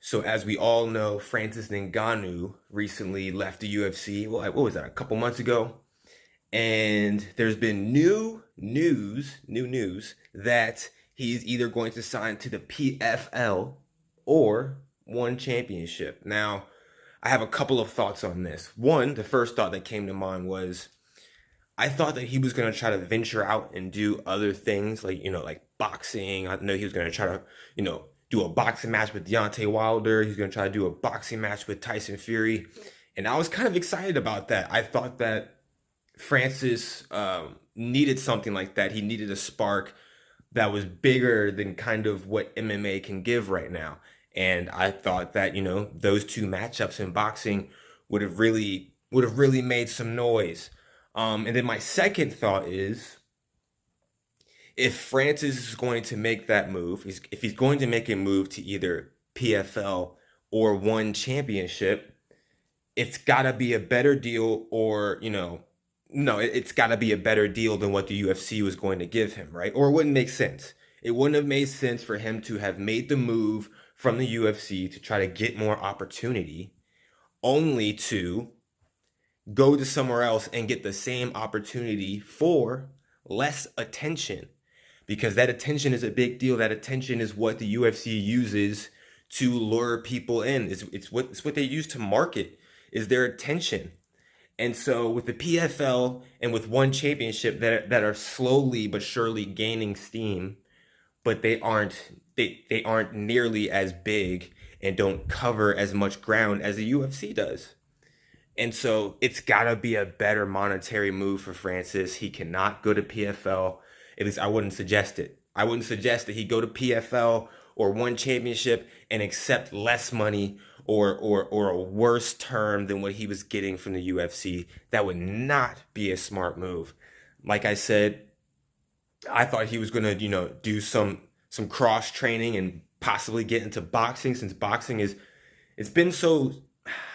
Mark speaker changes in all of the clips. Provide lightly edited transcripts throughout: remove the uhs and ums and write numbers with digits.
Speaker 1: So as we all know, Francis Ngannou recently left the UFC. Well, what was that? A couple months ago. And there's been new news that he's either going to sign to the PFL or one championship. Now, I have a couple of thoughts on this. One, the first thought that came to mind was I thought that he was going to try to venture out and do other things like, like boxing. I know he was going to try to, do a boxing match with Deontay Wilder. He's going to try to do a boxing match with Tyson Fury. And I was kind of excited about that. I thought that Francis needed something like that. He needed a spark that was bigger than kind of what MMA can give right now. And I thought that, those two matchups in boxing would have really made some noise. And then my second thought is, if Francis is going to make that move, if he's going to make a move to either PFL or one championship, it's got to be a better deal, or, no, it's got to be a better deal than what the UFC was going to give him, right? Or it wouldn't make sense. It wouldn't have made sense for him to have made the move from the UFC to try to get more opportunity, only to go to somewhere else and get the same opportunity for less attention, because that attention is a big deal. That attention is what the UFC uses to lure people in. It's what they use to market, is their attention. And so with the PFL and with one championship that are slowly but surely gaining steam, but they aren't nearly as big and don't cover as much ground as the UFC does. And so it's got to be a better monetary move for Francis. He cannot go to PFL. At least I wouldn't suggest it. I wouldn't suggest that he go to PFL or one championship and accept less money or a worse term than what he was getting from the UFC. That would not be a smart move. Like I said, I thought he was going to, do some cross training and possibly get into boxing, since boxing it's been so,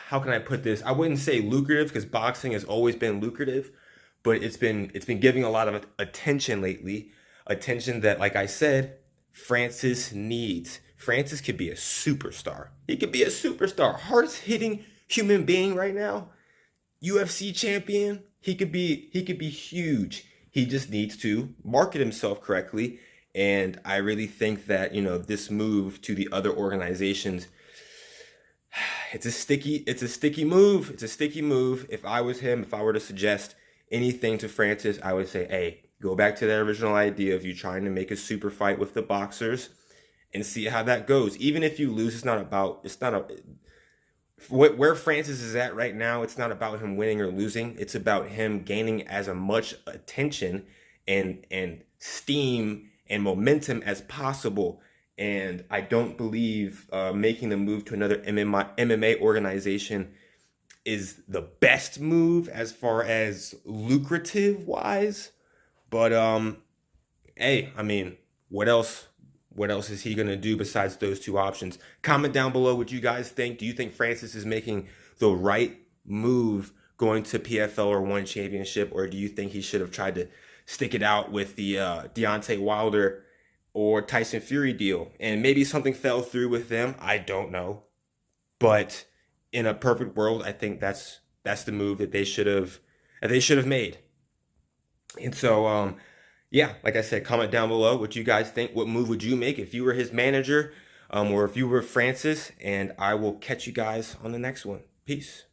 Speaker 1: how can I put this? I wouldn't say lucrative, because boxing has always been lucrative, but it's been giving a lot of attention lately. Attention that, like I said, Francis needs. Francis could be a superstar. He could be a superstar, hardest hitting human being right now. UFC champion. He could be huge. He just needs to market himself correctly. And I really think that, this move to the other organizations, it's a sticky move. It's a sticky move. If I was him, if I were to suggest anything to Francis, I would say, hey, go back to that original idea of you trying to make a super fight with the boxers and see how that goes. Even if you lose, where Francis is at right now, it's not about him winning or losing. It's about him gaining as much attention and steam and momentum as possible. And I don't believe making the move to another MMA organization is the best move as far as lucrative wise. But hey, I mean, what else is he gonna do besides those two options? Comment down below what you guys think. Do you think Francis is making the right move going to PFL or one championship, or do you think he should have tried to stick it out with the Deontay Wilder or Tyson Fury deal, and maybe something fell through with them? I don't know, but in a perfect world, I think that's the move that they should have made. And so, yeah, like I said, comment down below what you guys think. What move would you make if you were his manager, or if you were Francis? And I will catch you guys on the next one. Peace.